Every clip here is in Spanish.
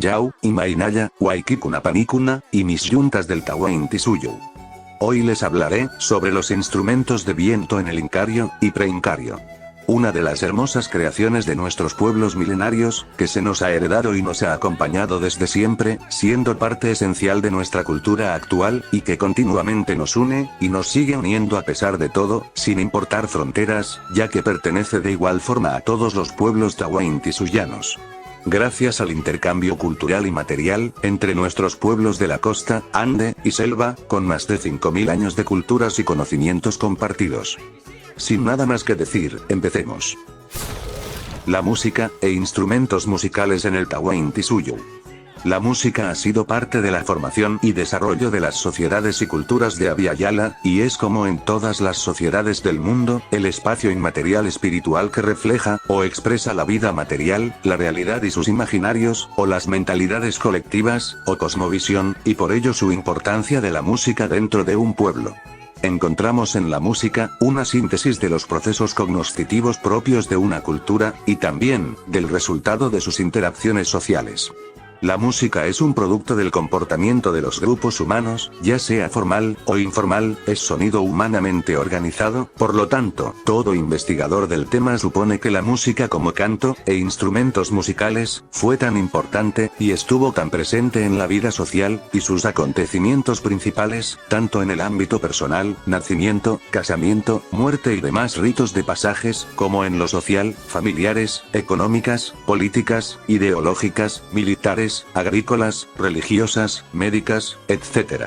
Yau, Imainaya, Waikikuna Panikuna, y mis yuntas del Tahuantinsuyo. Hoy les hablaré sobre los instrumentos de viento en el Incario y Preincario. Una de las hermosas creaciones de nuestros pueblos milenarios, que se nos ha heredado y nos ha acompañado desde siempre, siendo parte esencial de nuestra cultura actual, y que continuamente nos une, y nos sigue uniendo a pesar de todo, sin importar fronteras, ya que pertenece de igual forma a todos los pueblos tahuantisuyanos. Gracias al intercambio cultural y material, entre nuestros pueblos de la costa, ande, y selva, con más de 5000 años de culturas y conocimientos compartidos. Sin nada más que decir, empecemos. La música, e instrumentos musicales en el Tahuantinsuyo. La música ha sido parte de la formación y desarrollo de las sociedades y culturas de Abya Yala, y es como en todas las sociedades del mundo, el espacio inmaterial espiritual que refleja, o expresa la vida material, la realidad y sus imaginarios, o las mentalidades colectivas, o cosmovisión, y por ello su importancia de la música dentro de un pueblo. Encontramos en la música, una síntesis de los procesos cognoscitivos propios de una cultura, y también, del resultado de sus interacciones sociales. La música es un producto del comportamiento de los grupos humanos, ya sea formal o informal, es sonido humanamente organizado, por lo tanto, todo investigador del tema supone que la música como canto, e instrumentos musicales, fue tan importante, y estuvo tan presente en la vida social, y sus acontecimientos principales, tanto en el ámbito personal, nacimiento, casamiento, muerte y demás ritos de pasajes, como en lo social, familiares, económicas, políticas, ideológicas, militares, agrícolas, religiosas, médicas, etc.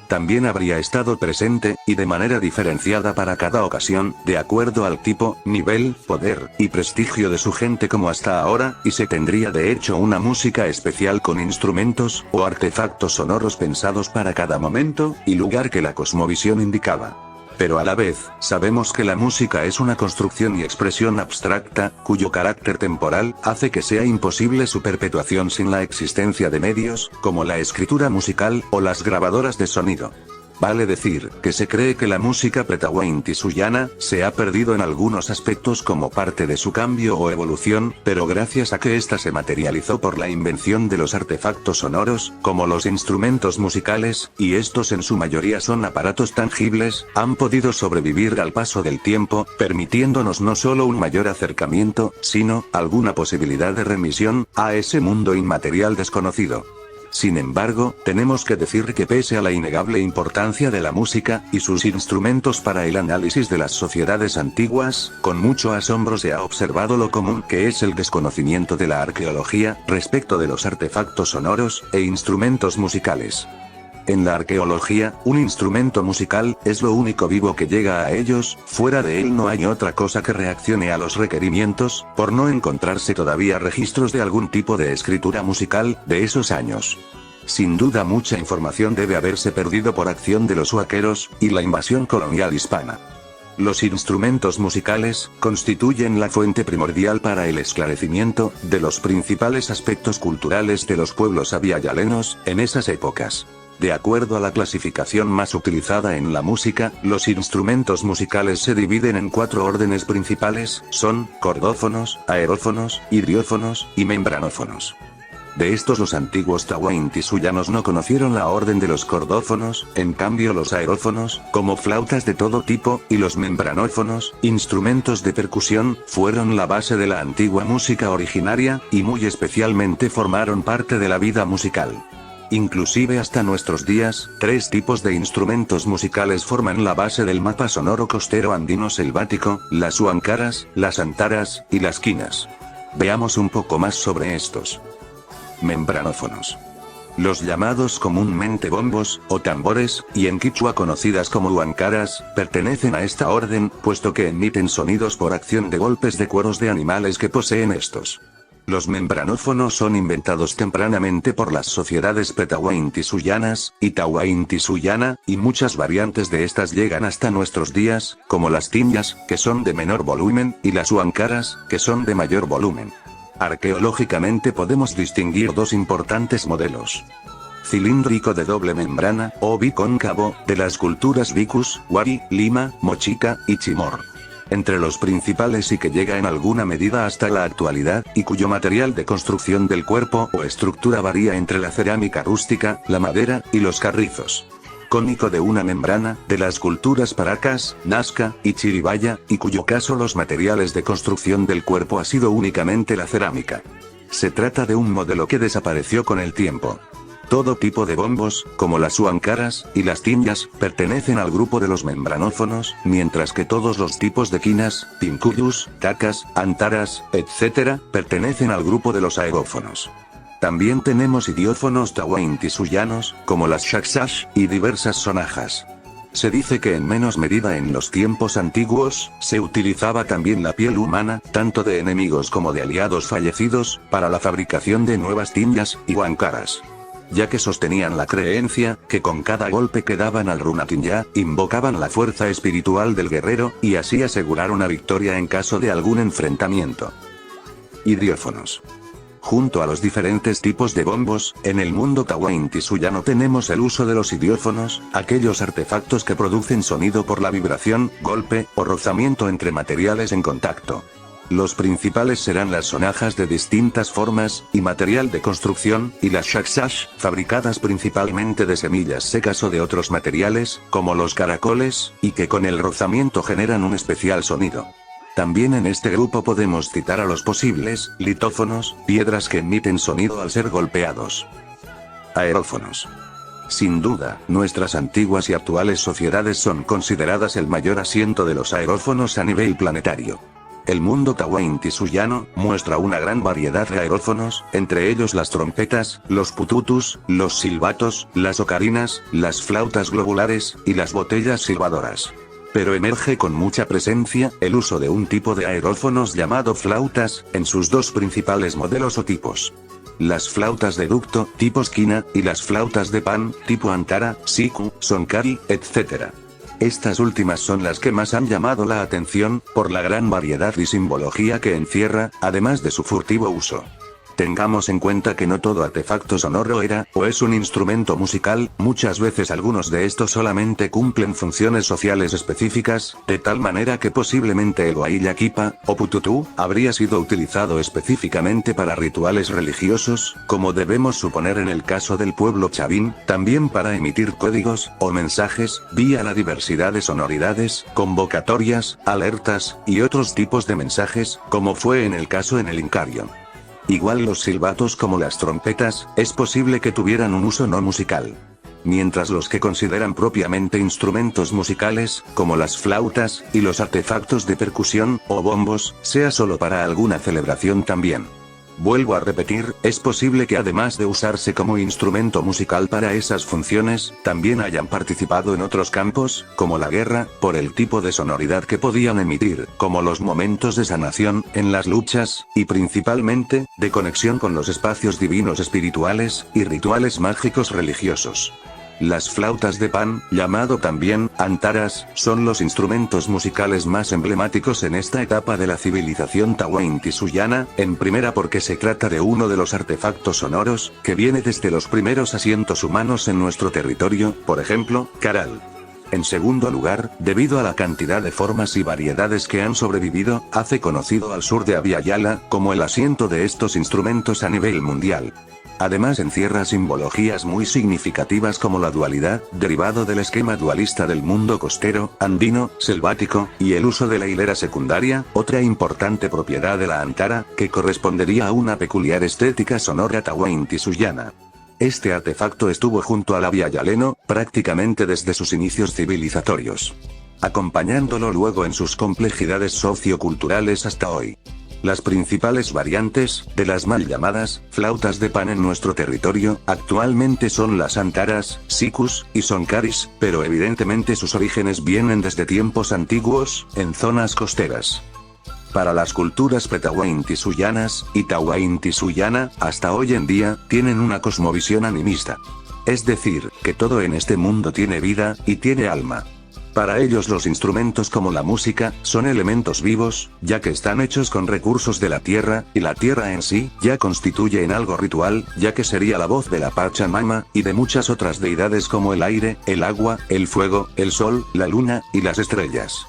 También habría estado presente, y de manera diferenciada para cada ocasión, de acuerdo al tipo, nivel, poder, y prestigio de su gente como hasta ahora, y se tendría de hecho una música especial con instrumentos, o artefactos sonoros pensados para cada momento, y lugar que la cosmovisión indicaba. Pero a la vez, sabemos que la música es una construcción y expresión abstracta, cuyo carácter temporal, hace que sea imposible su perpetuación sin la existencia de medios, como la escritura musical, o las grabadoras de sonido. Vale decir, que se cree que la música pretahuantisuyana, se ha perdido en algunos aspectos como parte de su cambio o evolución, pero gracias a que ésta se materializó por la invención de los artefactos sonoros, como los instrumentos musicales, y estos en su mayoría son aparatos tangibles, han podido sobrevivir al paso del tiempo, permitiéndonos no solo un mayor acercamiento, sino, alguna posibilidad de remisión, a ese mundo inmaterial desconocido. Sin embargo, tenemos que decir que pese a la innegable importancia de la música, y sus instrumentos para el análisis de las sociedades antiguas, con mucho asombro se ha observado lo común que es el desconocimiento de la arqueología, respecto de los artefactos sonoros, e instrumentos musicales. En la arqueología, un instrumento musical, es lo único vivo que llega a ellos, fuera de él no hay otra cosa que reaccione a los requerimientos, por no encontrarse todavía registros de algún tipo de escritura musical, de esos años. Sin duda mucha información debe haberse perdido por acción de los huaqueros, y la invasión colonial hispana. Los instrumentos musicales, constituyen la fuente primordial para el esclarecimiento, de los principales aspectos culturales de los pueblos abyayalenos, en esas épocas. De acuerdo a la clasificación más utilizada en la música, los instrumentos musicales se dividen en 4 órdenes principales, son, cordófonos, aerófonos, hidriófonos, y membranófonos. De estos los antiguos tahuantisuyanos no conocieron la orden de los cordófonos, en cambio los aerófonos, como flautas de todo tipo, y los membranófonos, instrumentos de percusión, fueron la base de la antigua música originaria, y muy especialmente formaron parte de la vida musical. Inclusive hasta nuestros días, 3 tipos de instrumentos musicales forman la base del mapa sonoro costero andino selvático, las huancaras, las antaras, y las quinas. Veamos un poco más sobre estos. Membranófonos. Los llamados comúnmente bombos, o tambores, y en quichua conocidas como huancaras, pertenecen a esta orden, puesto que emiten sonidos por acción de golpes de cueros de animales que poseen estos. Los membranófonos son inventados tempranamente por las sociedades pretahuantisuyanas, y tahuantisuyana, y muchas variantes de estas llegan hasta nuestros días, como las tiñas, que son de menor volumen, y las huancaras, que son de mayor volumen. Arqueológicamente podemos distinguir 2 importantes modelos. Cilíndrico de doble membrana, o bicóncavo, de las culturas Vicus, Wari, Lima, Mochica, y Chimor. entre los principales y que llega en alguna medida hasta la actualidad, y cuyo material de construcción del cuerpo o estructura varía entre la cerámica rústica, la madera, y los carrizos. Cónico de una membrana, de las culturas Paracas, Nazca, y Chiribaya, y cuyo caso los materiales de construcción del cuerpo ha sido únicamente la cerámica. Se trata de un modelo que desapareció con el tiempo. Todo tipo de bombos, como las huancaras, y las tiñas, pertenecen al grupo de los membranófonos, mientras que todos los tipos de quinas, pincuyus, tacas, antaras, etc., pertenecen al grupo de los aerófonos. También tenemos idiófonos tahuantisuyanos, como las shakshash, y diversas sonajas. Se dice que en menos medida en los tiempos antiguos, se utilizaba también la piel humana, tanto de enemigos como de aliados fallecidos, para la fabricación de nuevas tiñas, y huancaras. Ya que sostenían la creencia, que con cada golpe que daban al runatinya, invocaban la fuerza espiritual del guerrero, y así asegurar una victoria en caso de algún enfrentamiento. Idiófonos. Junto a los diferentes tipos de bombos, en el mundo tahuantisuyano tenemos el uso de los idiófonos, aquellos artefactos que producen sonido por la vibración, golpe, o rozamiento entre materiales en contacto. Los principales serán las sonajas de distintas formas, y material de construcción, y las shakshash, fabricadas principalmente de semillas secas o de otros materiales, como los caracoles, y que con el rozamiento generan un especial sonido. También en este grupo podemos citar a los posibles litófonos, piedras que emiten sonido al ser golpeados. Aerófonos. Sin duda, nuestras antiguas y actuales sociedades son consideradas el mayor asiento de los aerófonos a nivel planetario. El mundo tahuantisuyano muestra una gran variedad de aerófonos, entre ellos las trompetas, los pututus, los silbatos, las ocarinas, las flautas globulares, y las botellas silbadoras. Pero emerge con mucha presencia el uso de un tipo de aerófonos llamado flautas, en sus dos principales modelos o tipos. Las flautas de ducto, tipo esquina, y las flautas de pan, tipo antara, siku, sonkari, etc. Estas últimas son las que más han llamado la atención, por la gran variedad y simbología que encierra, además de su furtivo uso. Tengamos en cuenta que no todo artefacto sonoro era, o es un instrumento musical, muchas veces algunos de estos solamente cumplen funciones sociales específicas, de tal manera que posiblemente el huayllaquipa, o pututú, habría sido utilizado específicamente para rituales religiosos, como debemos suponer en el caso del pueblo chavín, también para emitir códigos, o mensajes, vía la diversidad de sonoridades, convocatorias, alertas, y otros tipos de mensajes, como fue en el caso en el Incario. Igual los silbatos como las trompetas, es posible que tuvieran un uso no musical. Mientras los que consideran propiamente instrumentos musicales, como las flautas, y los artefactos de percusión, o bombos, sea solo para alguna celebración también. Vuelvo a repetir, es posible que además de usarse como instrumento musical para esas funciones, también hayan participado en otros campos, como la guerra, por el tipo de sonoridad que podían emitir, como los momentos de sanación, en las luchas, y principalmente, de conexión con los espacios divinos espirituales, y rituales mágicos religiosos. Las flautas de pan, llamado también antaras, son los instrumentos musicales más emblemáticos en esta etapa de la civilización tahuantisuyana, en primera porque se trata de uno de los artefactos sonoros, que viene desde los primeros asientos humanos en nuestro territorio, por ejemplo, Caral. En segundo lugar, debido a la cantidad de formas y variedades que han sobrevivido, hace conocido al sur de Abiyala, como el asiento de estos instrumentos a nivel mundial. Además encierra simbologías muy significativas como la dualidad, derivado del esquema dualista del mundo costero, andino, selvático, y el uso de la hilera secundaria, otra importante propiedad de la antara, que correspondería a una peculiar estética sonora tahuantisuyana. Este artefacto estuvo junto al abiyaleno, prácticamente desde sus inicios civilizatorios, acompañándolo luego en sus complejidades socioculturales hasta hoy. Las principales variantes, de las mal llamadas, flautas de pan en nuestro territorio, actualmente son las antaras, sikus, y sonkaris, pero evidentemente sus orígenes vienen desde tiempos antiguos, en zonas costeras. Para las culturas pretahuantisuyanas, y tahuantisuyana, hasta hoy en día, tienen una cosmovisión animista. Es decir, que todo en este mundo tiene vida, y tiene alma. Para ellos los instrumentos como la música, son elementos vivos, ya que están hechos con recursos de la tierra, y la tierra en sí, ya constituye en algo ritual, ya que sería la voz de la Pachamama, y de muchas otras deidades como el aire, el agua, el fuego, el sol, la luna, y las estrellas.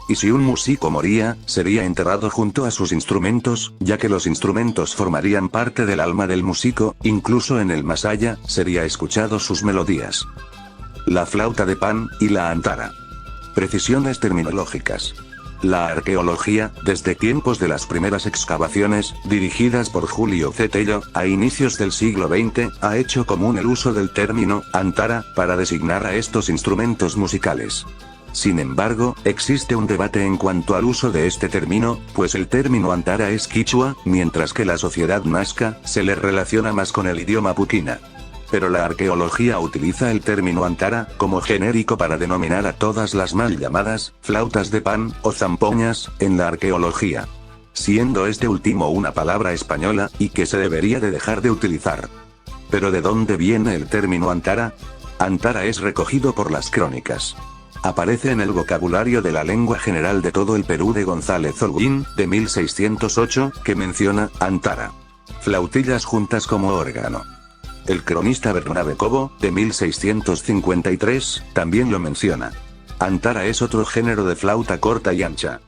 y si un músico moría, sería enterrado junto a sus instrumentos, ya que los instrumentos formarían parte del alma del músico, incluso en el más allá, sería escuchado sus melodías. La flauta de Pan, y la antara. Precisiones terminológicas. La arqueología, desde tiempos de las primeras excavaciones, dirigidas por Julio C. Tello, a inicios del siglo XX, ha hecho común el uso del término antara para designar a estos instrumentos musicales. Sin embargo, existe un debate en cuanto al uso de este término, pues el término antara es quichua, mientras que la sociedad nazca se le relaciona más con el idioma puquina. Pero la arqueología utiliza el término antara como genérico para denominar a todas las mal llamadas flautas de pan o zampoñas en la arqueología, siendo este último una palabra española y que se debería de dejar de utilizar. ¿Pero de dónde viene el término antara? Antara es recogido por las crónicas. Aparece en el vocabulario de la lengua general de todo el Perú de González Holguín, de 1608, que menciona antara. Flautillas juntas como órgano. El cronista Bernabé Cobo, de 1653, también lo menciona. Antara es otro género de flauta corta y ancha.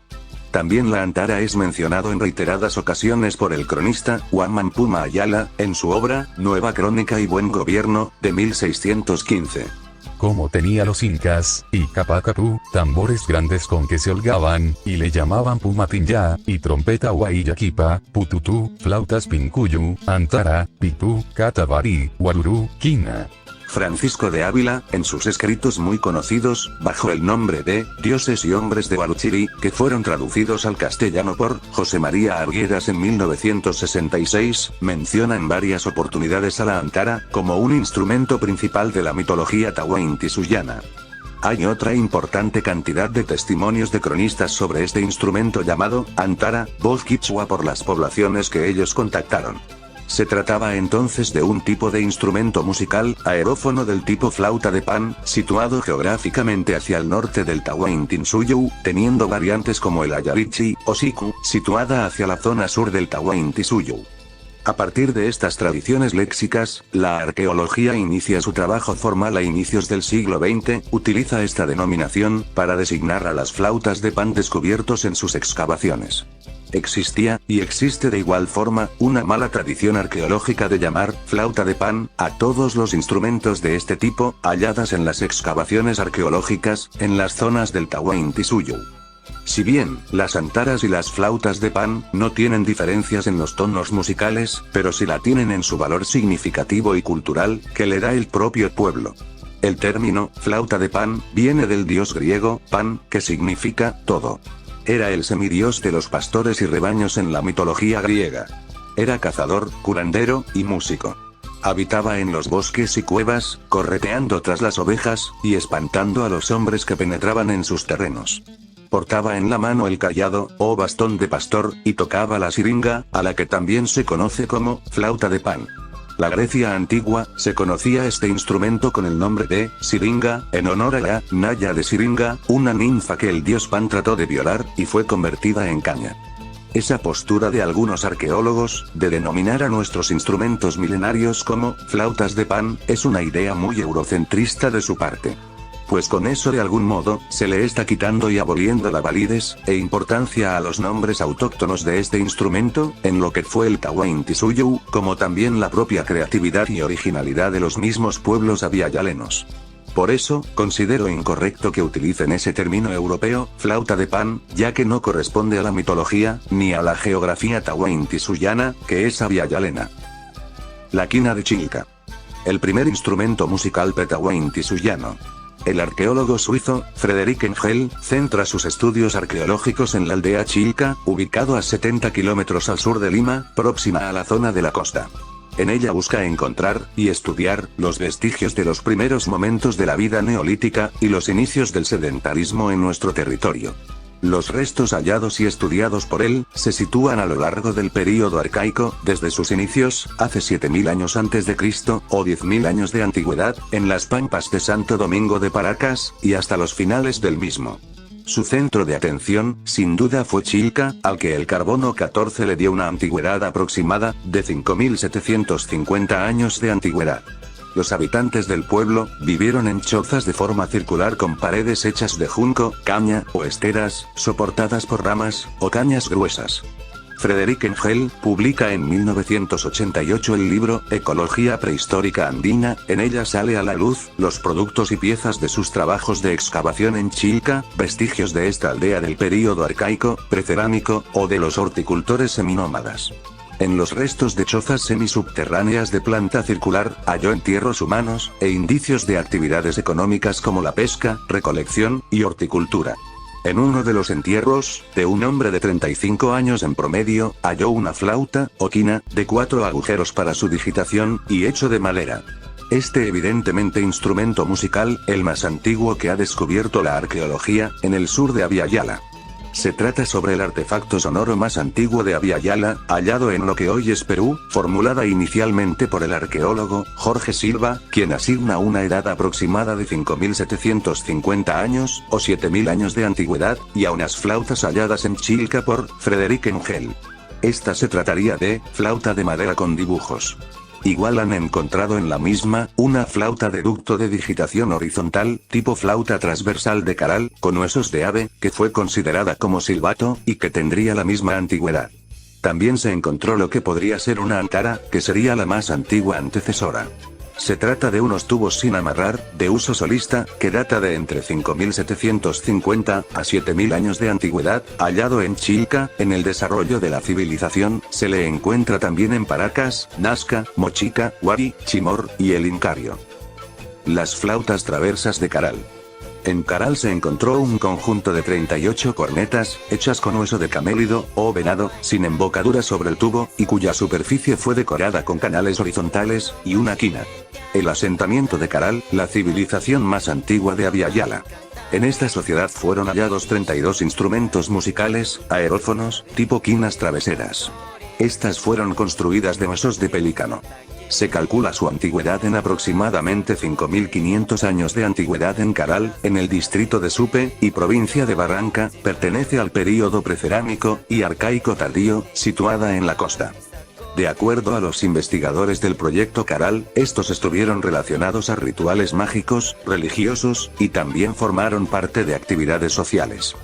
También la antara es mencionado en reiteradas ocasiones por el cronista Juan Puma Ayala, en su obra Nueva Crónica y Buen Gobierno, de 1615. Como tenía los incas, y capacapú, tambores grandes con que se holgaban, y le llamaban pumatinja, y trompeta guayaquipa, pututú, flautas pincuyu, antara, pitú, catavari, guarurú, quina. Francisco de Ávila, en sus escritos muy conocidos, bajo el nombre de Dioses y Hombres de Baruchiri, que fueron traducidos al castellano por José María Arguedas en 1966, menciona en varias oportunidades a la antara como un instrumento principal de la mitología tahuantinsuyoana. Hay otra importante cantidad de testimonios de cronistas sobre este instrumento llamado antara, voz quichua por las poblaciones que ellos contactaron. Se trataba entonces de un tipo de instrumento musical, aerófono del tipo flauta de pan, situado geográficamente hacia el norte del Tahuantinsuyo, teniendo variantes como el ayarichi, o siku, situada hacia la zona sur del Tahuantinsuyo. A partir de estas tradiciones léxicas, la arqueología inicia su trabajo formal a inicios del siglo XX, utiliza esta denominación para designar a las flautas de pan descubiertos en sus excavaciones. Existía, y existe de igual forma, una mala tradición arqueológica de llamar flauta de pan a todos los instrumentos de este tipo, halladas en las excavaciones arqueológicas, en las zonas del Tahuantinsuyo. Si bien, las antaras y las flautas de pan no tienen diferencias en los tonos musicales, pero sí la tienen en su valor significativo y cultural, que le da el propio pueblo. El término, flauta de pan, viene del dios griego, Pan, que significa todo. Era el semidios de los pastores y rebaños en la mitología griega. Era cazador, curandero, y músico. Habitaba en los bosques y cuevas, correteando tras las ovejas, y espantando a los hombres que penetraban en sus terrenos. Portaba en la mano el cayado, o bastón de pastor, y tocaba la siringa, a la que también se conoce como flauta de pan. La Grecia antigua, se conocía este instrumento con el nombre de siringa, en honor a la Naya de Siringa, una ninfa que el dios Pan trató de violar, y fue convertida en caña. Esa postura de algunos arqueólogos, de denominar a nuestros instrumentos milenarios como flautas de pan, es una idea muy eurocentrista de su parte. Pues con eso de algún modo, se le está quitando y aboliendo la validez e importancia a los nombres autóctonos de este instrumento, en lo que fue el Tahuantinsuyo, como también la propia creatividad y originalidad de los mismos pueblos aviala-yalenos. Por eso, considero incorrecto que utilicen ese término europeo, flauta de pan, ya que no corresponde a la mitología, ni a la geografía tahuantinsuyana, que es aviala-yalena. La quina de Chilca. El primer instrumento musical pre-tahuantinsuyano. El arqueólogo suizo, Frederick Engel, centra sus estudios arqueológicos en la aldea Chilca, ubicado a 70 kilómetros al sur de Lima, próxima a la zona de la costa. En ella busca encontrar, y estudiar, los vestigios de los primeros momentos de la vida neolítica, y los inicios del sedentarismo en nuestro territorio. Los restos hallados y estudiados por él, se sitúan a lo largo del período arcaico, desde sus inicios, hace 7000 años antes de Cristo, o 10.000 años de antigüedad, en las pampas de Santo Domingo de Paracas, y hasta los finales del mismo. Su centro de atención, sin duda fue Chilca, al que el carbono 14 le dio una antigüedad aproximada, de 5.750 años de antigüedad. Los habitantes del pueblo vivieron en chozas de forma circular con paredes hechas de junco, caña o esteras, soportadas por ramas o cañas gruesas. Frederic Engel publica en 1988 el libro Ecología prehistórica andina. En ella sale a la luz los productos y piezas de sus trabajos de excavación en Chilca, vestigios de esta aldea del período arcaico, precerámico, o de los horticultores seminómadas. En los restos de chozas semisubterráneas de planta circular, halló entierros humanos, e indicios de actividades económicas como la pesca, recolección, y horticultura. En uno de los entierros, de un hombre de 35 años en promedio, halló una flauta, o quina, de 4 agujeros para su digitación, y hecho de madera. Este evidentemente instrumento musical, el más antiguo que ha descubierto la arqueología, en el sur de Abya-Yala. Se trata sobre el artefacto sonoro más antiguo de Abya-Yala, hallado en lo que hoy es Perú, formulada inicialmente por el arqueólogo Jorge Silva, quien asigna una edad aproximada de 5.750 años, o 7.000 años de antigüedad, y a unas flautas halladas en Chilca por Frederic Engel. Esta se trataría de flauta de madera con dibujos. Igual han encontrado en la misma, una flauta de ducto de digitación horizontal, tipo flauta transversal de Caral, con huesos de ave, que fue considerada como silbato, y que tendría la misma antigüedad. También se encontró lo que podría ser una antara, que sería la más antigua antecesora. Se trata de unos tubos sin amarrar, de uso solista, que data de entre 5.750 a 7.000 años de antigüedad, hallado en Chilca. En el desarrollo de la civilización, se le encuentra también en Paracas, Nazca, Mochica, Huari, Chimor, y el Incario. Las flautas traversas de Caral. En Caral se encontró un conjunto de 38 cornetas, hechas con hueso de camélido, o venado, sin embocadura sobre el tubo, y cuya superficie fue decorada con canales horizontales, y una quina. El asentamiento de Caral, la civilización más antigua de Abya-Yala. En esta sociedad fueron hallados 32 instrumentos musicales, aerófonos, tipo quinas traveseras. Estas fueron construidas de huesos de pelícano. Se calcula su antigüedad en aproximadamente 5.500 años de antigüedad en Caral, en el distrito de Supe, y provincia de Barranca, pertenece al período precerámico y arcaico tardío, situada en la costa. De acuerdo a los investigadores del proyecto Caral, estos estuvieron relacionados a rituales mágicos, religiosos, y también formaron parte de actividades sociales.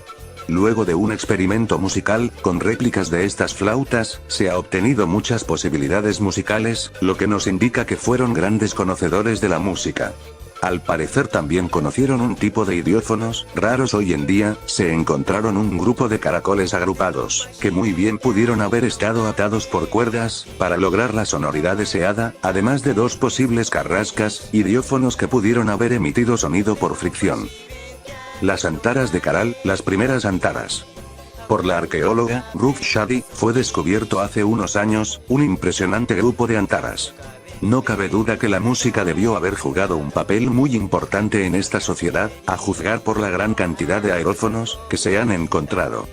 Luego de un experimento musical, con réplicas de estas flautas, se ha obtenido muchas posibilidades musicales, lo que nos indica que fueron grandes conocedores de la música. Al parecer también conocieron un tipo de idiófonos, raros hoy en día. Se encontraron un grupo de caracoles agrupados, que muy bien pudieron haber estado atados por cuerdas, para lograr la sonoridad deseada, además de 2 posibles carrascas, idiófonos que pudieron haber emitido sonido por fricción. Las antaras de Caral, las primeras antaras. Por la arqueóloga Ruth Shady, fue descubierto hace unos años, un impresionante grupo de antaras. No cabe duda que la música debió haber jugado un papel muy importante en esta sociedad, a juzgar por la gran cantidad de aerófonos que se han encontrado.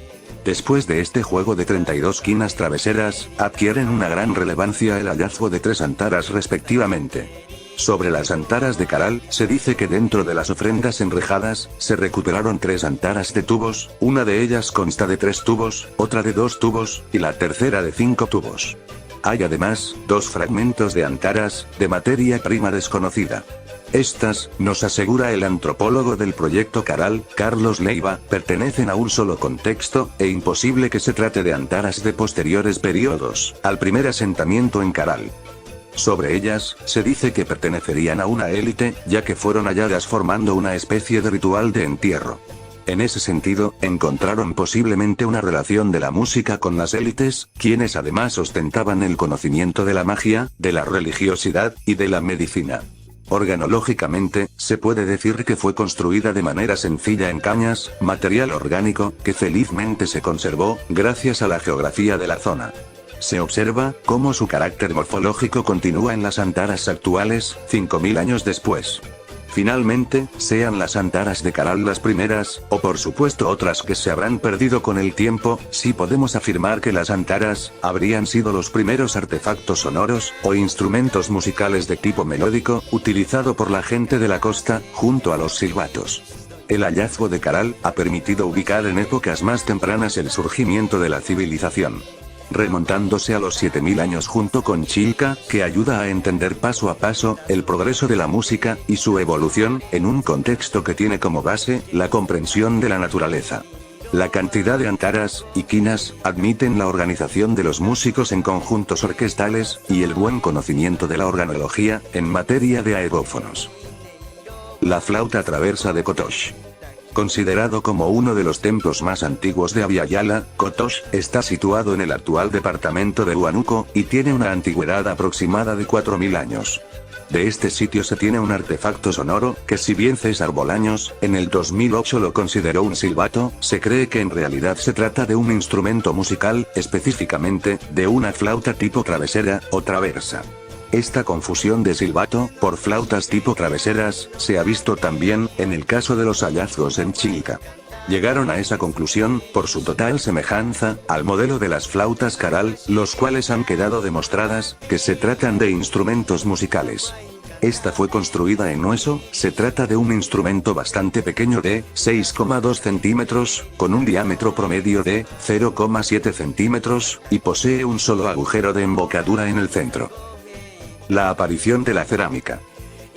Después de este juego de 32 quinas traveseras, adquieren una gran relevancia el hallazgo de 3 antaras respectivamente. Sobre las antaras de Caral, se dice que dentro de las ofrendas enrejadas, se recuperaron 3 antaras de tubos, una de ellas consta de 3 tubos, otra de 2 tubos, y la tercera de 5 tubos. Hay además, 2 fragmentos de antaras, de materia prima desconocida. Estas, nos asegura el antropólogo del proyecto Caral, Carlos Leiva, pertenecen a un solo contexto, e imposible que se trate de antaras de posteriores periodos, al primer asentamiento en Caral. Sobre ellas, se dice que pertenecerían a una élite, ya que fueron halladas formando una especie de ritual de entierro. En ese sentido, encontraron posiblemente una relación de la música con las élites, quienes además ostentaban el conocimiento de la magia, de la religiosidad, y de la medicina. Organológicamente, se puede decir que fue construida de manera sencilla en cañas, material orgánico, que felizmente se conservó, gracias a la geografía de la zona. Se observa cómo su carácter morfológico continúa en las antaras actuales, 5.000 años después. Finalmente, sean las antaras de Caral las primeras, o por supuesto otras que se habrán perdido con el tiempo, sí podemos afirmar que las antaras habrían sido los primeros artefactos sonoros, o instrumentos musicales de tipo melódico, utilizado por la gente de la costa, junto a los silbatos. El hallazgo de Caral ha permitido ubicar en épocas más tempranas el surgimiento de la civilización. remontándose a los 7000 años junto con Chilca, que ayuda a entender paso a paso el progreso de la música y su evolución en un contexto que tiene como base la comprensión de la naturaleza. La cantidad de antaras y quinas admiten la organización de los músicos en conjuntos orquestales y el buen conocimiento de la organología en materia de aerófonos. La flauta traversa de Kotosh. Considerado como uno de los templos más antiguos de Abya-Yala, Kotosh está situado en el actual departamento de Huánuco y tiene una antigüedad aproximada de 4000 años. De este sitio se tiene un artefacto sonoro, que si bien César Bolaños, en el 2008 lo consideró un silbato, se cree que en realidad se trata de un instrumento musical, específicamente, de una flauta tipo travesera, o traversa. Esta confusión de silbato, por flautas tipo traveseras, se ha visto también, en el caso de los hallazgos en Chilca. Llegaron a esa conclusión, por su total semejanza, al modelo de las flautas Caral, los cuales han quedado demostradas, que se tratan de instrumentos musicales. Esta fue construida en hueso, se trata de un instrumento bastante pequeño de 6,2 centímetros, con un diámetro promedio de 0,7 centímetros, y posee un solo agujero de embocadura en el centro. La aparición de la cerámica.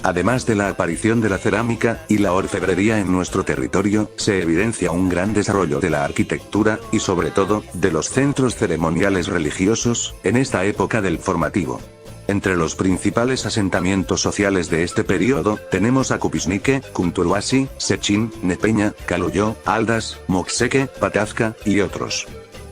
Además de la aparición de la cerámica y la orfebrería en nuestro territorio, se evidencia un gran desarrollo de la arquitectura, y sobre todo, de los centros ceremoniales religiosos, en esta época del formativo. Entre los principales asentamientos sociales de este periodo, tenemos a Cupisnique, Cunturuasi, Sechin, Nepeña, Caluyó, Aldas, Moxeque, Patazca, y otros.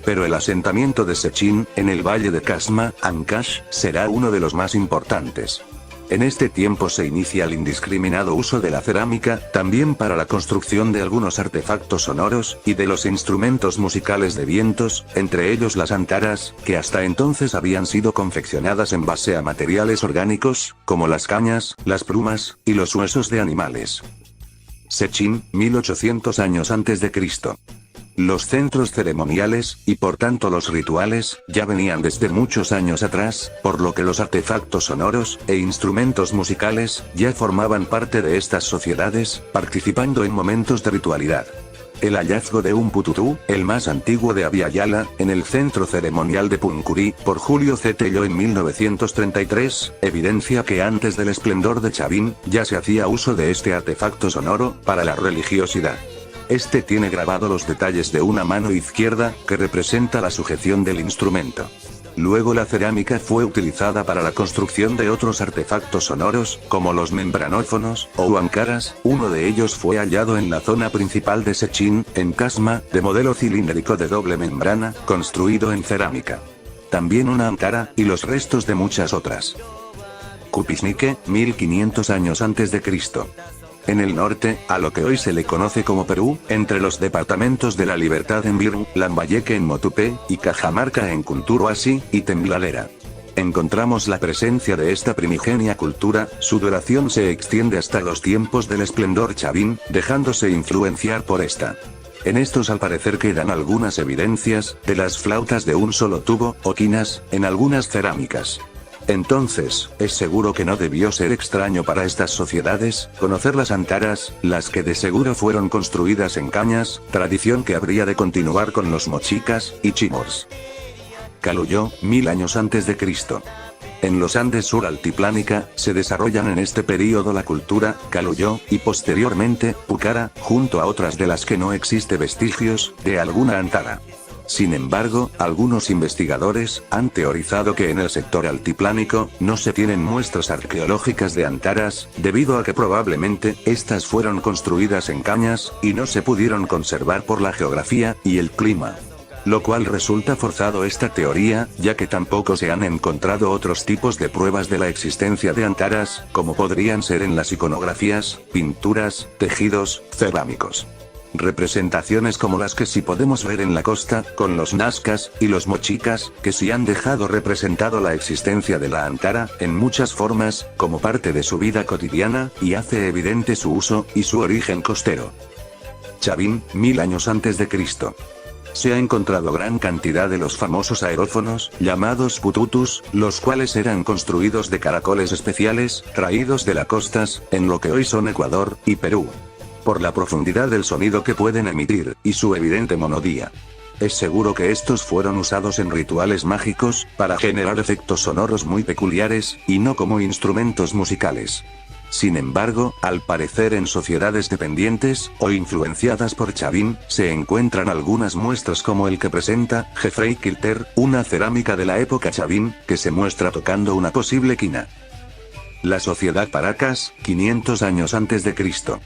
Pero el asentamiento de Sechin, en el valle de Casma, Ancash, será uno de los más importantes. En este tiempo se inicia el indiscriminado uso de la cerámica, también para la construcción de algunos artefactos sonoros, y de los instrumentos musicales de vientos, entre ellos las antaras, que hasta entonces habían sido confeccionadas en base a materiales orgánicos, como las cañas, las plumas, y los huesos de animales. Sechin, 1800 años antes de Cristo. Los centros ceremoniales, y por tanto los rituales, ya venían desde muchos años atrás, por lo que los artefactos sonoros, e instrumentos musicales, ya formaban parte de estas sociedades, participando en momentos de ritualidad. El hallazgo de un pututú, el más antiguo de Abya-Yala, en el centro ceremonial de Puncurí, por Julio C. Tello en 1933, evidencia que antes del esplendor de Chavín, ya se hacía uso de este artefacto sonoro, para la religiosidad. Este tiene grabado los detalles de una mano izquierda, que representa la sujeción del instrumento. Luego la cerámica fue utilizada para la construcción de otros artefactos sonoros, como los membranófonos, o huancaras, uno de ellos fue hallado en la zona principal de Sechin, en Casma, de modelo cilíndrico de doble membrana, construido en cerámica. También una antara, y los restos de muchas otras. Cupisnique, 1500 años antes de Cristo. En el norte, a lo que hoy se le conoce como Perú, entre los departamentos de La Libertad en Birú, Lambayeque en Motupé, y Cajamarca en Cunturuasi, y Tembladera. Encontramos la presencia de esta primigenia cultura, su duración se extiende hasta los tiempos del esplendor chavín, dejándose influenciar por esta. En estos al parecer quedan algunas evidencias, de las flautas de un solo tubo, o quinas, en algunas cerámicas. Entonces, es seguro que no debió ser extraño para estas sociedades, conocer las antaras, las que de seguro fueron construidas en cañas, tradición que habría de continuar con los mochicas, y chimors. Caluyó, 1000 años antes de Cristo. En los Andes sur altiplánica, se desarrollan en este período la cultura, Caluyó, y posteriormente, Pucara, junto a otras de las que no existe vestigios, de alguna antara. Sin embargo, algunos investigadores han teorizado que en el sector altiplánico no se tienen muestras arqueológicas de antaras, debido a que probablemente estas fueron construidas en cañas, y no se pudieron conservar por la geografía y el clima. Lo cual resulta forzado esta teoría, ya que tampoco se han encontrado otros tipos de pruebas de la existencia de antaras, como podrían ser en las iconografías, pinturas, tejidos, cerámicos. Representaciones como las que sí podemos ver en la costa, con los nazcas, y los mochicas, que sí han dejado representado la existencia de la antara, en muchas formas, como parte de su vida cotidiana, y hace evidente su uso, y su origen costero. Chavín, 1000 años antes de Cristo. Se ha encontrado gran cantidad de los famosos aerófonos, llamados pututus, los cuales eran construidos de caracoles especiales, traídos de las costas, en lo que hoy son Ecuador, y Perú. Por la profundidad del sonido que pueden emitir, y su evidente monodía. Es seguro que estos fueron usados en rituales mágicos, para generar efectos sonoros muy peculiares, y no como instrumentos musicales. Sin embargo, al parecer en sociedades dependientes, o influenciadas por Chavin, se encuentran algunas muestras como el que presenta Geoffrey Kilter, una cerámica de la época Chavin, que se muestra tocando una posible quina. La sociedad Paracas, 500 años antes de Cristo.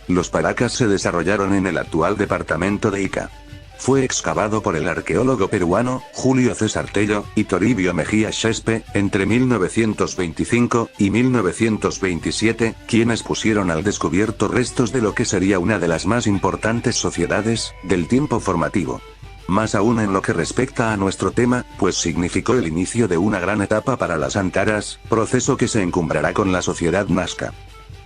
Los Paracas se desarrollaron en el actual departamento de Ica. Fue excavado por el arqueólogo peruano, Julio César Tello, y Toribio Mejía Xespe, entre 1925 y 1927, quienes pusieron al descubierto restos de lo que sería una de las más importantes sociedades, del tiempo formativo. Más aún en lo que respecta a nuestro tema, pues significó el inicio de una gran etapa para las Antaras, proceso que se encumbrará con la sociedad Nazca.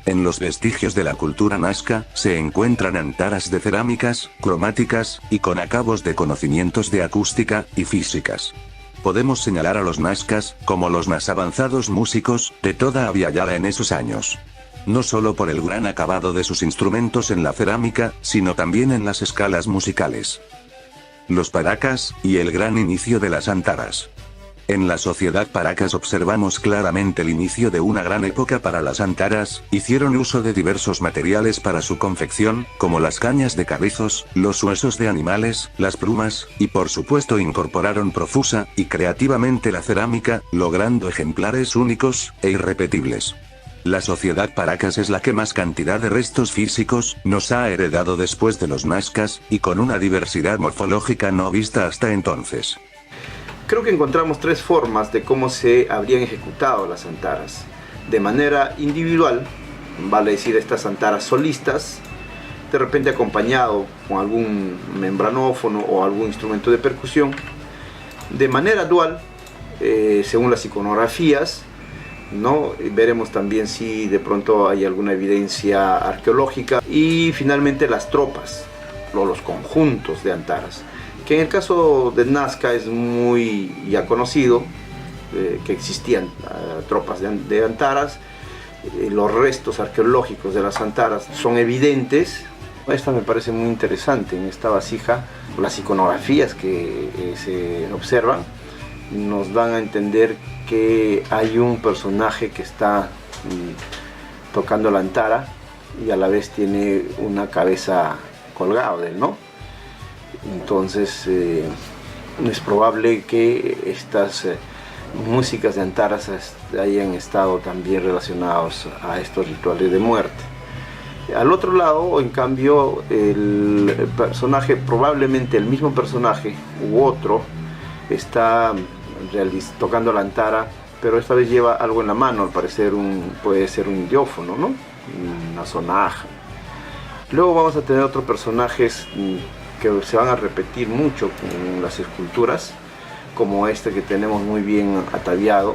En los vestigios de la cultura nazca, se encuentran antaras de cerámicas, cromáticas, y con acabos de conocimientos de acústica, y físicas. Podemos señalar a los nazcas, como los más avanzados músicos, de toda Abiyala en esos años. No solo por el gran acabado de sus instrumentos en la cerámica, sino también en las escalas musicales. Los Paracas, y el gran inicio de las antaras. En la sociedad Paracas observamos claramente el inicio de una gran época para las antaras, hicieron uso de diversos materiales para su confección, como las cañas de carrizos, los huesos de animales, las plumas, y por supuesto incorporaron profusa y creativamente la cerámica, logrando ejemplares únicos e irrepetibles. La sociedad Paracas es la que más cantidad de restos físicos nos ha heredado después de los nazcas, y con una diversidad morfológica no vista hasta entonces. Creo que encontramos tres formas de cómo se habrían ejecutado las antaras. De manera individual, vale decir estas antaras solistas, de repente acompañado con algún membranófono o algún instrumento de percusión. De manera dual, según las iconografías, ¿no? Veremos también si de pronto hay alguna evidencia arqueológica. Y finalmente las tropas, o los conjuntos de antaras, que en el caso de Nazca es muy ya conocido, que existían tropas de antaras. Los restos arqueológicos de las antaras son evidentes. Esta me parece muy interesante. En esta vasija, las iconografías que se observan nos dan a entender que hay un personaje que está tocando la antara y a la vez tiene una cabeza colgada de él, ¿no? Entonces es probable que estas músicas de antaras hayan estado también relacionados a estos rituales de muerte. Al otro lado, en cambio, el personaje, probablemente el mismo personaje u otro, está tocando la antara, pero esta vez lleva algo en la mano, al parecer puede ser un idiófono, ¿no? Una sonaja. Luego vamos a tener otros personajes que se van a repetir mucho en las esculturas, como este que tenemos muy bien ataviado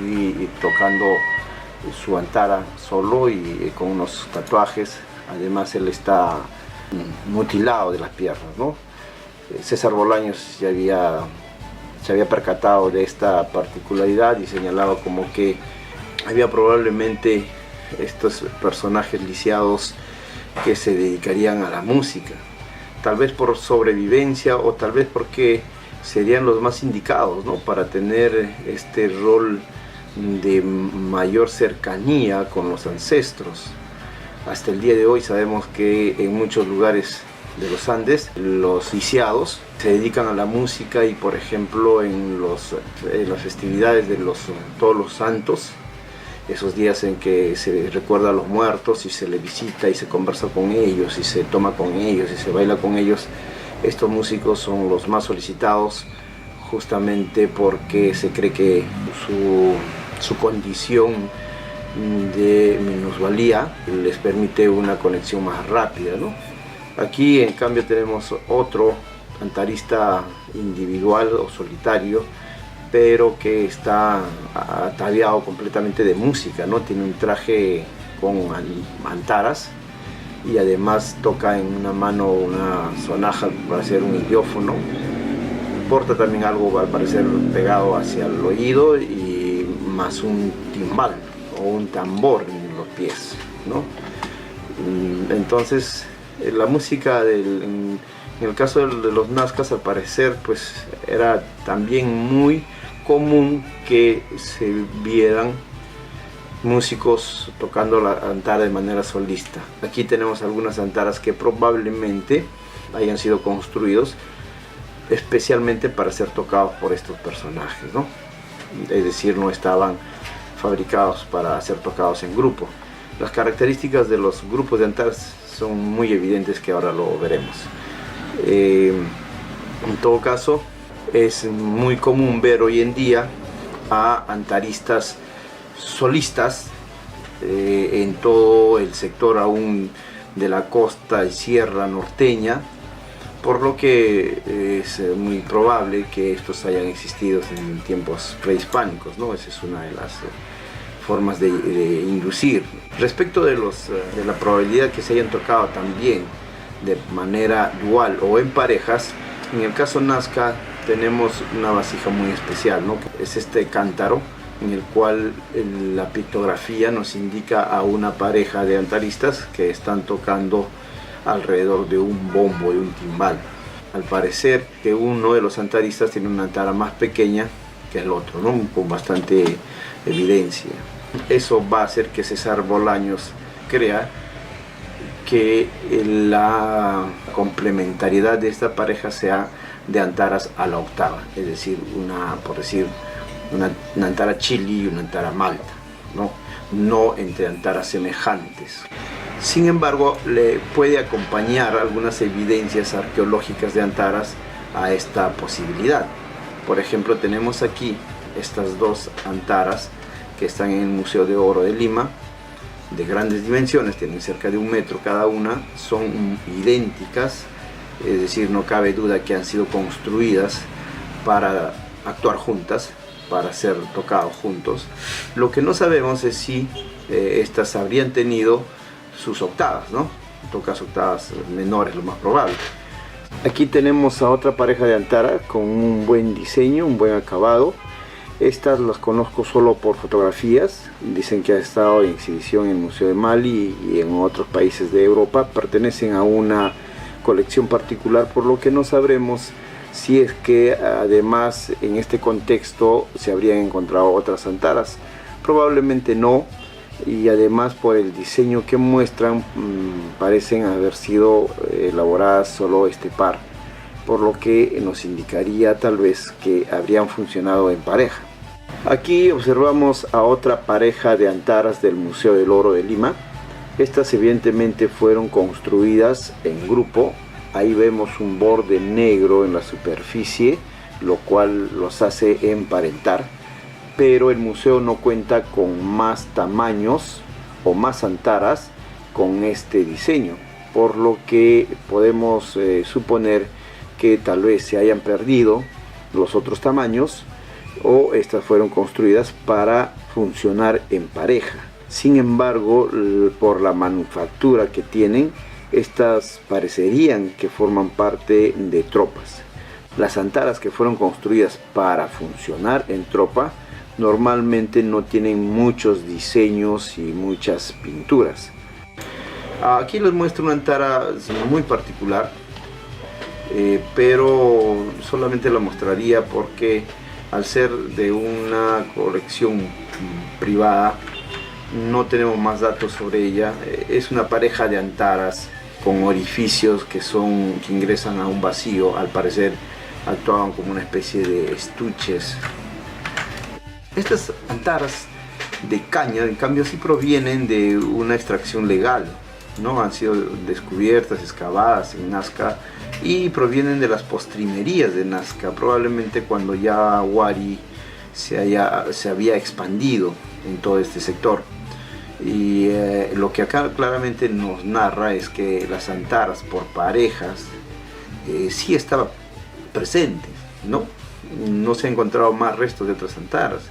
y tocando su antara solo y con unos tatuajes. Además él está mutilado de las piernas, ¿no? César Bolaños se había percatado de esta particularidad y señalaba como que había probablemente estos personajes lisiados que se dedicarían a la música, tal vez por sobrevivencia o tal vez porque serían los más indicados, ¿no?, para tener este rol de mayor cercanía con los ancestros. Hasta el día de hoy sabemos que en muchos lugares de los Andes los lisiados se dedican a la música y, por ejemplo, en las festividades de todos los santos, esos días en que se recuerda a los muertos y se les visita y se conversa con ellos y se toma con ellos y se baila con ellos, estos músicos son los más solicitados, justamente porque se cree que su condición de minusvalía les permite una conexión más rápida, ¿no? Aquí en cambio tenemos otro antarista individual o solitario, pero que está ataviado completamente de música, ¿no? Tiene un traje con antaras y además toca en una mano una sonaja para hacer un idiófono. Porta también algo al parecer pegado hacia el oído y más un timbal o un tambor en los pies, ¿no? Entonces la música En el caso de los nazcas, al parecer, pues era también muy común que se vieran músicos tocando la antara de manera solista. Aquí tenemos algunas antaras que probablemente hayan sido construidos especialmente para ser tocados por estos personajes, ¿no? Es decir, no estaban fabricados para ser tocados en grupo. Las características de los grupos de antaras son muy evidentes, que ahora lo veremos. En todo caso, es muy común ver hoy en día a antaristas solistas en todo el sector aún de la costa y sierra norteña, por lo que es muy probable que estos hayan existido en tiempos prehispánicos, ¿no? Esa es una de las formas de inducir. Respecto de la probabilidad que se hayan tocado también de manera dual o en parejas, en el caso nazca tenemos una vasija muy especial, ¿no? Es este cántaro en el cual la pictografía nos indica a una pareja de antaristas que están tocando alrededor de un bombo y un timbal. Al parecer que uno de los antaristas tiene una antara más pequeña que el otro, ¿no? Con bastante evidencia. Eso va a hacer que César Bolaños crea que la complementariedad de esta pareja sea de antaras a la octava, es decir, una antara chili y una antara malta, no entre antaras semejantes. Sin embargo, le puede acompañar algunas evidencias arqueológicas de antaras a esta posibilidad. Por ejemplo, tenemos aquí estas dos antaras que están en el Museo de Oro de Lima, de grandes dimensiones, tienen cerca de 1 metro cada una, son idénticas, es decir, no cabe duda que han sido construidas para actuar juntas, para ser tocados juntos. Lo que no sabemos es si estas habrían tenido sus octavas, ¿no? Tocas octavas menores, lo más probable. Aquí tenemos a otra pareja de antara con un buen diseño, un buen acabado. Estas las conozco solo por fotografías, dicen que ha estado en exhibición en el Museo de Mali y en otros países de Europa. Pertenecen a una colección particular, por lo que no sabremos si es que además en este contexto se habrían encontrado otras antaras. Probablemente no, y además por el diseño que muestran parecen haber sido elaboradas solo este par, por lo que nos indicaría tal vez que habrían funcionado en pareja. Aquí observamos a otra pareja de antaras del Museo del Oro de Lima. Estas evidentemente fueron construidas en grupo. Ahí vemos un borde negro en la superficie, lo cual los hace emparentar, pero el museo no cuenta con más tamaños o más antaras con este diseño, por lo que podemos suponer que tal vez se hayan perdido los otros tamaños o estas fueron construidas para funcionar en pareja. Sin embargo, por la manufactura que tienen, estas parecerían que forman parte de tropas. Las antaras que fueron construidas para funcionar en tropa normalmente no tienen muchos diseños y muchas pinturas. Aquí les muestro una antara muy particular, pero solamente la mostraría porque al ser de una colección privada no tenemos más datos sobre ella. Es una pareja de antaras con orificios que ingresan a un vacío. Al parecer actuaban como una especie de estuches. Estas antaras de caña, en cambio, sí provienen de una extracción legal, ¿no? Han sido descubiertas, excavadas en Nazca y provienen de las postrimerías de Nazca, probablemente cuando ya Huari se había expandido en todo este sector. Y lo que acá claramente nos narra es que las antaras por parejas sí estaban presentes, ¿no? No se han encontrado más restos de otras antaras.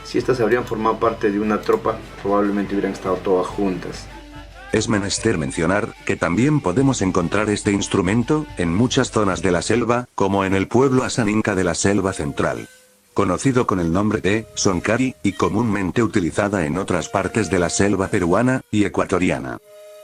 Si estas habrían formado parte de una tropa, probablemente hubieran estado todas juntas. Es menester mencionar que también podemos encontrar este instrumento en muchas zonas de la selva, como en el pueblo asaninca de la Selva Central, conocido con el nombre de soncari, y comúnmente utilizada en otras partes de la selva peruana y ecuatoriana.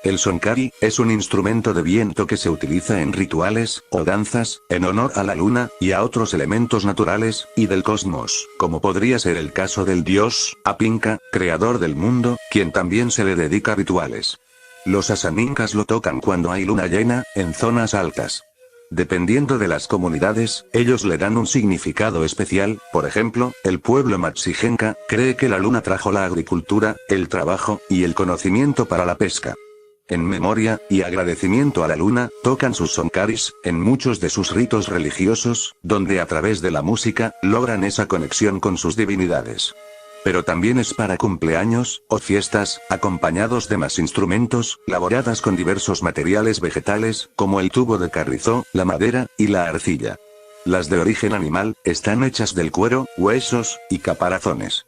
El sonkari es un instrumento de viento que se utiliza en rituales o danzas, en honor a la luna y a otros elementos naturales y del cosmos, como podría ser el caso del dios Apinka, creador del mundo, quien también se le dedica rituales. Los asaninkas lo tocan cuando hay luna llena, en zonas altas. Dependiendo de las comunidades, ellos le dan un significado especial. Por ejemplo, el pueblo Matsigenka cree que la luna trajo la agricultura, el trabajo y el conocimiento para la pesca. En memoria y agradecimiento a la luna, tocan sus sonkaris en muchos de sus ritos religiosos, donde a través de la música logran esa conexión con sus divinidades. Pero también es para cumpleaños o fiestas, acompañados de más instrumentos, laboradas con diversos materiales vegetales, como el tubo de carrizo, la madera y la arcilla. Las de origen animal están hechas del cuero, huesos y caparazones.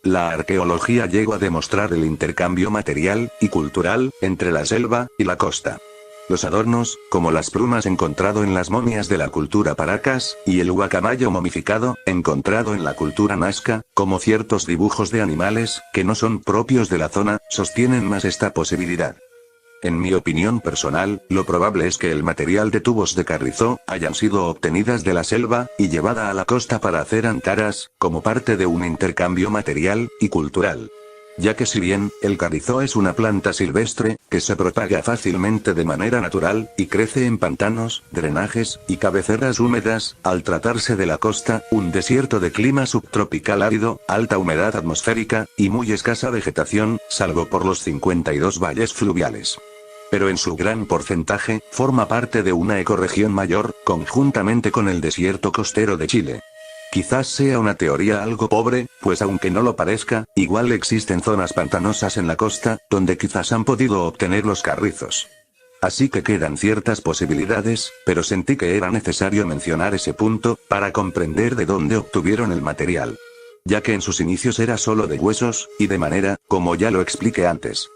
La arqueología llegó a demostrar el intercambio material y cultural entre la selva y la costa. Los adornos, como las plumas encontrado en las momias de la cultura Paracas, y el guacamayo momificado, encontrado en la cultura Nazca, como ciertos dibujos de animales, que no son propios de la zona, sostienen más esta posibilidad. En mi opinión personal, lo probable es que el material de tubos de carrizo hayan sido obtenidas de la selva y llevada a la costa para hacer antaras, como parte de un intercambio material y cultural. Ya que si bien, el carrizo es una planta silvestre, que se propaga fácilmente de manera natural, y crece en pantanos, drenajes, y cabeceras húmedas, al tratarse de la costa, un desierto de clima subtropical árido, alta humedad atmosférica, y muy escasa vegetación, salvo por los 52 valles fluviales. Pero en su gran porcentaje, forma parte de una ecorregión mayor, conjuntamente con el desierto costero de Chile. Quizás sea una teoría algo pobre, pues aunque no lo parezca, igual existen zonas pantanosas en la costa, donde quizás han podido obtener los carrizos. Así que quedan ciertas posibilidades, pero sentí que era necesario mencionar ese punto, para comprender de dónde obtuvieron el material. Ya que en sus inicios era solo de huesos, y de manera, como ya lo expliqué antes.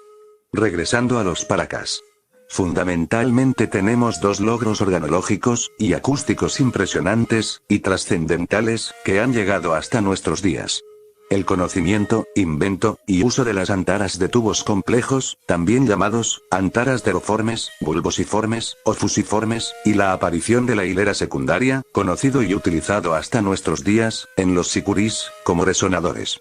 Regresando a los Paracas. Fundamentalmente tenemos dos logros organológicos y acústicos impresionantes y trascendentales que han llegado hasta nuestros días. El conocimiento, invento y uso de las antaras de tubos complejos, también llamados antaras deroformes, bulbosiformes o fusiformes, y la aparición de la hilera secundaria, conocido y utilizado hasta nuestros días en los sicurís como resonadores.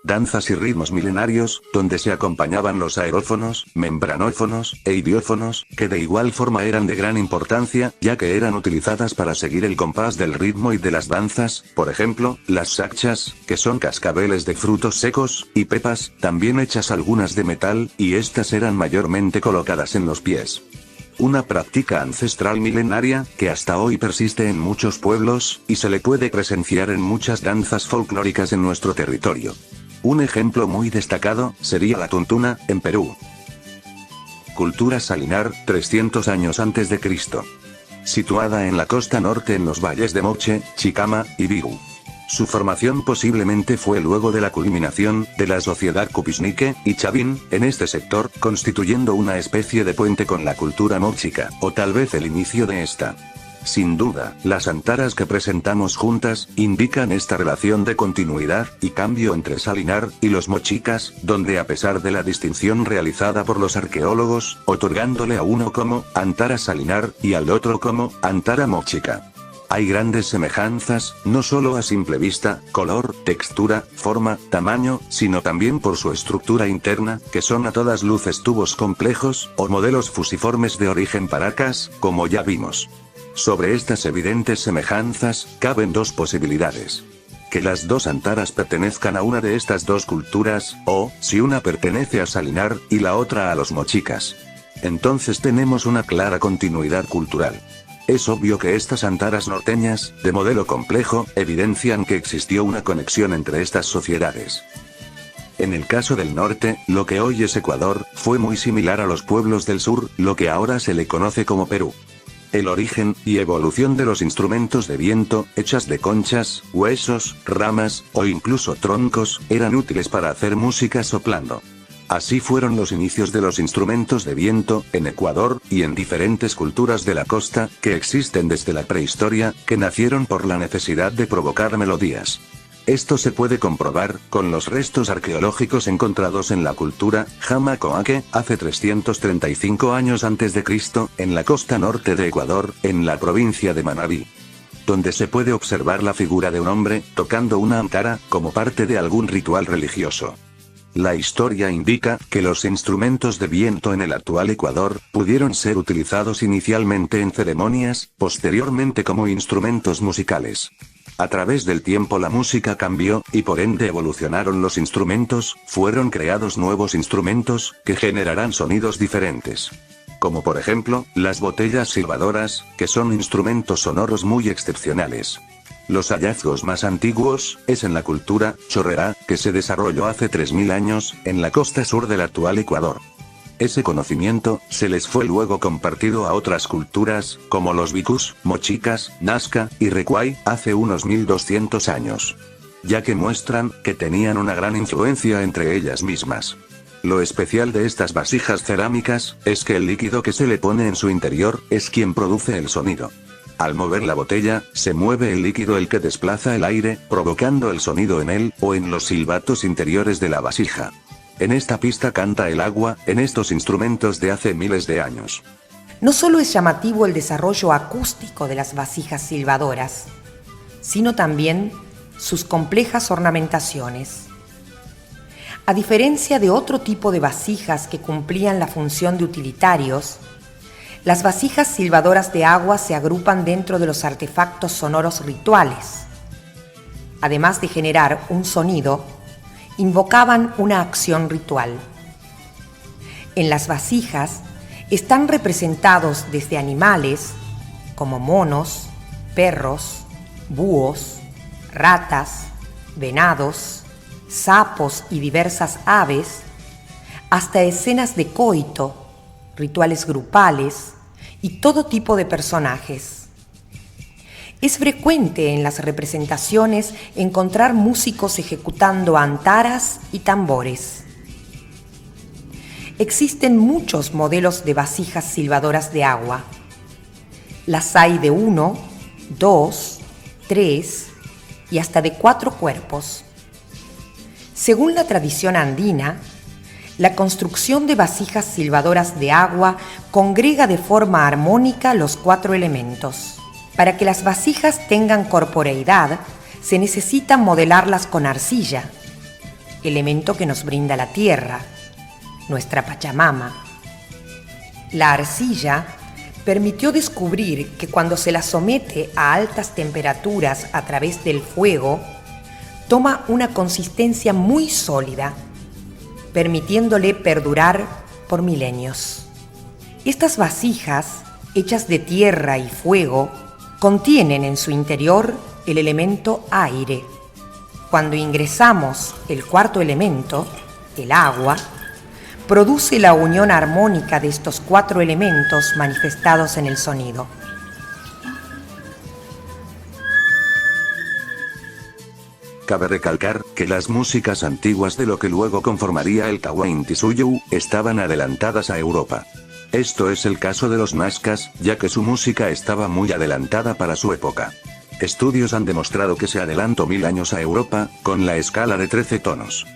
Danzas y ritmos milenarios, donde se acompañaban los aerófonos, membranófonos e idiófonos, que de igual forma eran de gran importancia, ya que eran utilizadas para seguir el compás del ritmo y de las danzas. Por ejemplo, las sakchas, que son cascabeles de frutos secos, y pepas, también hechas algunas de metal, y estas eran mayormente colocadas en los pies. Una práctica ancestral milenaria, que hasta hoy persiste en muchos pueblos, y se le puede presenciar en muchas danzas folclóricas en nuestro territorio. Un ejemplo muy destacado, sería la tuntuna, en Perú. Cultura salinar, 300 años antes de Cristo. Situada en la costa norte en los valles de Moche, Chicama, y Bigu. Su formación posiblemente fue luego de la culminación de la sociedad Cupisnique y Chavín, en este sector, constituyendo una especie de puente con la cultura mochica, o tal vez el inicio de esta. Sin duda, las antaras que presentamos juntas, indican esta relación de continuidad y cambio entre Salinar y los mochicas, donde a pesar de la distinción realizada por los arqueólogos, otorgándole a uno como antara Salinar y al otro como antara mochica. Hay grandes semejanzas, no solo a simple vista, color, textura, forma, tamaño, sino también por su estructura interna, que son a todas luces tubos complejos, o modelos fusiformes de origen Paracas, como ya vimos. Sobre estas evidentes semejanzas, caben dos posibilidades. Que las dos antaras pertenezcan a una de estas dos culturas, o, si una pertenece a Salinar, y la otra a los mochicas. Entonces tenemos una clara continuidad cultural. Es obvio que estas antaras norteñas, de modelo complejo, evidencian que existió una conexión entre estas sociedades. En el caso del norte, lo que hoy es Ecuador, fue muy similar a los pueblos del sur, lo que ahora se le conoce como Perú. El origen y evolución de los instrumentos de viento, hechas de conchas, huesos, ramas, o incluso troncos, eran útiles para hacer música soplando. Así fueron los inicios de los instrumentos de viento, en Ecuador, y en diferentes culturas de la costa, que existen desde la prehistoria, que nacieron por la necesidad de provocar melodías. Esto se puede comprobar con los restos arqueológicos encontrados en la cultura Jamacoaque, hace 335 años antes de Cristo, en la costa norte de Ecuador, en la provincia de Manabí, donde se puede observar la figura de un hombre tocando una antara como parte de algún ritual religioso. La historia indica que los instrumentos de viento en el actual Ecuador pudieron ser utilizados inicialmente en ceremonias, posteriormente como instrumentos musicales. A través del tiempo la música cambió, y por ende evolucionaron los instrumentos, fueron creados nuevos instrumentos, que generarán sonidos diferentes. Como por ejemplo, las botellas silbadoras, que son instrumentos sonoros muy excepcionales. Los hallazgos más antiguos, es en la cultura chorrera, que se desarrolló hace 3000 años, en la costa sur del actual Ecuador. Ese conocimiento, se les fue luego compartido a otras culturas, como los bicus, mochicas, nazca, y recuay, hace unos 1200 años. Ya que muestran, que tenían una gran influencia entre ellas mismas. Lo especial de estas vasijas cerámicas, es que el líquido que se le pone en su interior, es quien produce el sonido. Al mover la botella, se mueve el líquido el que desplaza el aire, provocando el sonido en él, o en los silbatos interiores de la vasija. En esta pista canta el agua, en estos instrumentos de hace miles de años. No solo es llamativo el desarrollo acústico de las vasijas silbadoras, sino también sus complejas ornamentaciones. A diferencia de otro tipo de vasijas que cumplían la función de utilitarios, las vasijas silbadoras de agua se agrupan dentro de los artefactos sonoros rituales. Además de generar un sonido, invocaban una acción ritual. En las vasijas están representados desde animales, como monos, perros, búhos, ratas, venados, sapos y diversas aves, hasta escenas de coito, rituales grupales y todo tipo de personajes. Es frecuente en las representaciones encontrar músicos ejecutando antaras y tambores. Existen muchos modelos de vasijas silbadoras de agua. Las hay de 1, 2, 3 y hasta de 4 cuerpos. Según la tradición andina, la construcción de vasijas silbadoras de agua congrega de forma armónica los 4 elementos. Para que las vasijas tengan corporeidad, se necesita modelarlas con arcilla, elemento que nos brinda la tierra, nuestra Pachamama. La arcilla permitió descubrir que cuando se la somete a altas temperaturas a través del fuego, toma una consistencia muy sólida, permitiéndole perdurar por milenios. Estas vasijas, hechas de tierra y fuego, contienen en su interior el elemento aire. Cuando ingresamos el cuarto elemento, el agua, produce la unión armónica de estos 4 elementos manifestados en el sonido. Cabe recalcar que las músicas antiguas de lo que luego conformaría el Tahuantinsuyo estaban adelantadas a Europa. Esto es el caso de los nazcas, ya que su música estaba muy adelantada para su época. Estudios han demostrado que se adelantó 1000 años a Europa, con la escala de 13 tonos.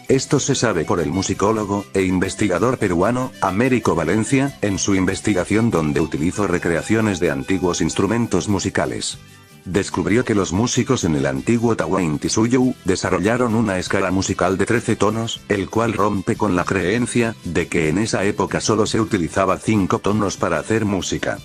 Esto se sabe por el musicólogo e investigador peruano, Américo Valencia, en su investigación donde utilizó recreaciones de antiguos instrumentos musicales. Descubrió que los músicos en el antiguo Tahuantinsuyo desarrollaron una escala musical de 13 tonos, el cual rompe con la creencia de que en esa época solo se utilizaba 5 tonos para hacer música.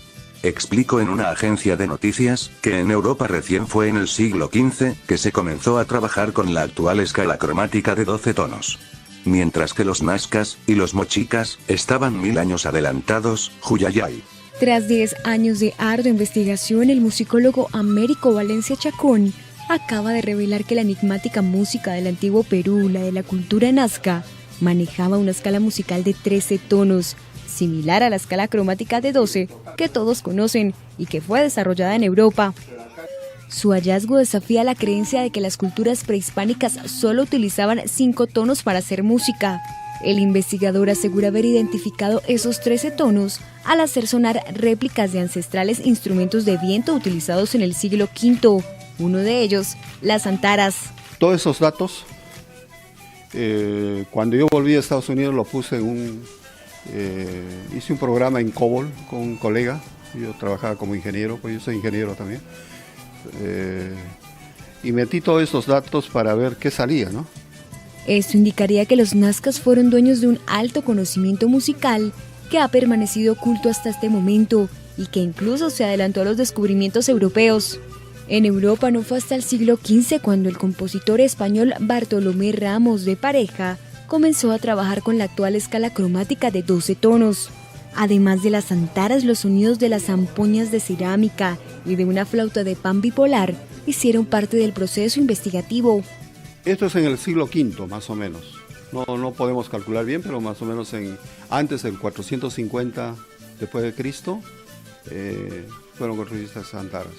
Explicó en una agencia de noticias que en Europa recién fue en el siglo XV que se comenzó a trabajar con la actual escala cromática de 12 tonos. Mientras que los nazcas y los mochicas estaban 1000 años adelantados, Huyayay. Tras 10 años de ardua investigación, el musicólogo Américo Valencia Chacón acaba de revelar que la enigmática música del antiguo Perú, la de la cultura nazca, manejaba una escala musical de 13 tonos, similar a la escala cromática de 12 que todos conocen y que fue desarrollada en Europa. Su hallazgo desafía la creencia de que las culturas prehispánicas solo utilizaban 5 tonos para hacer música. El investigador asegura haber identificado esos 13 tonos al hacer sonar réplicas de ancestrales instrumentos de viento utilizados en el siglo V, uno de ellos, las antaras. todos esos datos, cuando yo volví a Estados Unidos lo puse en hice un programa en COBOL con un colega. Yo trabajaba como ingeniero, pues yo soy ingeniero también. Y metí todos esos datos para ver qué salía, ¿no? Esto indicaría que los nazcas fueron dueños de un alto conocimiento musical que ha permanecido oculto hasta este momento y que incluso se adelantó a los descubrimientos europeos. En Europa no fue hasta el siglo XV cuando el compositor español Bartolomé Ramos de Pareja comenzó a trabajar con la actual escala cromática de 12 tonos. Además de las antaras, los sonidos de las zampoñas de cerámica y de una flauta de pan bipolar hicieron parte del proceso investigativo. Esto es en el siglo V, más o menos. No podemos calcular bien, pero más o menos antes del 450 después de Cristo fueron construidas estas antaras.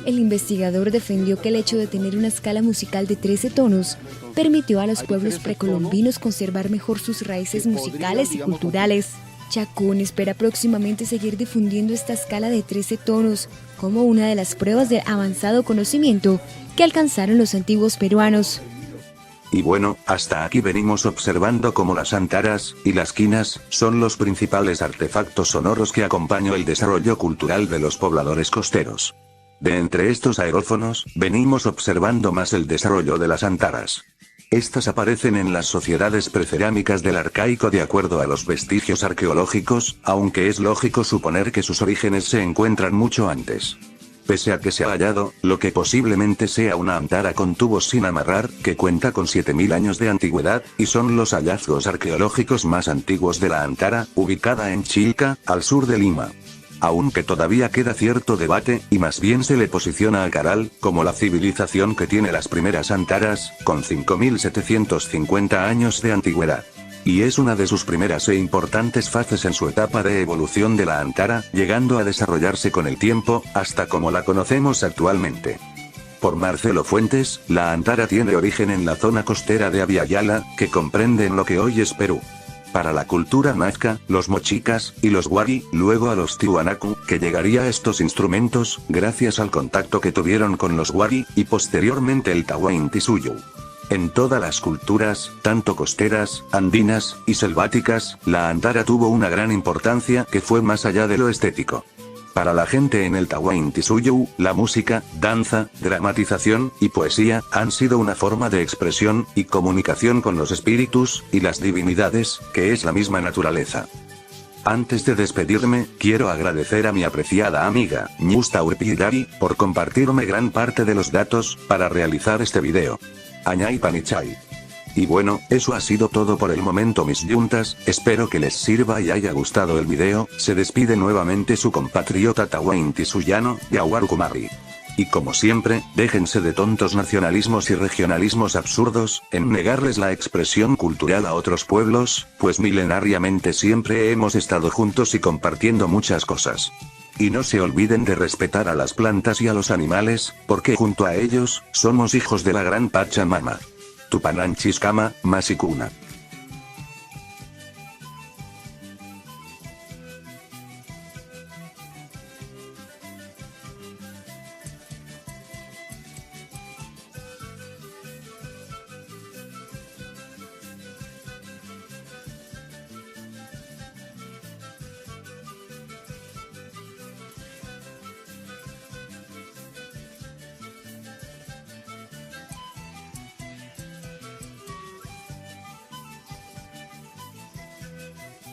El investigador defendió que el hecho de tener una escala musical de 13 tonos permitió a los pueblos precolombinos conservar mejor sus raíces musicales y culturales. Chacón espera próximamente seguir difundiendo esta escala de 13 tonos como una de las pruebas de avanzado conocimiento que alcanzaron los antiguos peruanos. Y bueno, hasta aquí venimos observando cómo las antaras y las quinas son los principales artefactos sonoros que acompañan el desarrollo cultural de los pobladores costeros. De entre estos aerófonos, venimos observando más el desarrollo de las antaras. Estas aparecen en las sociedades precerámicas del arcaico de acuerdo a los vestigios arqueológicos, aunque es lógico suponer que sus orígenes se encuentran mucho antes. Pese a que se ha hallado, lo que posiblemente sea una antara con tubos sin amarrar, que cuenta con 7000 años de antigüedad, y son los hallazgos arqueológicos más antiguos de la antara, ubicada en Chilca, al sur de Lima. Aunque todavía queda cierto debate, y más bien se le posiciona a Caral como la civilización que tiene las primeras antaras, con 5750 años de antigüedad. Y es una de sus primeras e importantes fases en su etapa de evolución de la antara, llegando a desarrollarse con el tiempo, hasta como la conocemos actualmente. Por Marcelo Fuentes, la antara tiene origen en la zona costera de Aviala, que comprende en lo que hoy es Perú. Para la cultura nazca, los mochicas, y los wari, luego a los tiwanaku, que llegaría a estos instrumentos, gracias al contacto que tuvieron con los wari, y posteriormente el tahuantinsuyo. En todas las culturas, tanto costeras, andinas, y selváticas, la antara tuvo una gran importancia que fue más allá de lo estético. Para la gente en el tahuantinsuyo, la música, danza, dramatización, y poesía, han sido una forma de expresión, y comunicación con los espíritus, y las divinidades, que es la misma naturaleza. Antes de despedirme, quiero agradecer a mi apreciada amiga, Ñusta Urpidari, por compartirme gran parte de los datos, para realizar este video. Añay Panichay. Y bueno, eso ha sido todo por el momento mis yuntas, espero que les sirva y haya gustado el video, se despide nuevamente su compatriota tahuantinsuyano, Yawar Kumari. Y como siempre, déjense de tontos nacionalismos y regionalismos absurdos, en negarles la expresión cultural a otros pueblos, pues milenariamente siempre hemos estado juntos y compartiendo muchas cosas. Y no se olviden de respetar a las plantas y a los animales, porque junto a ellos, somos hijos de la gran Pachamama. Tupananchiskama, Masikuna.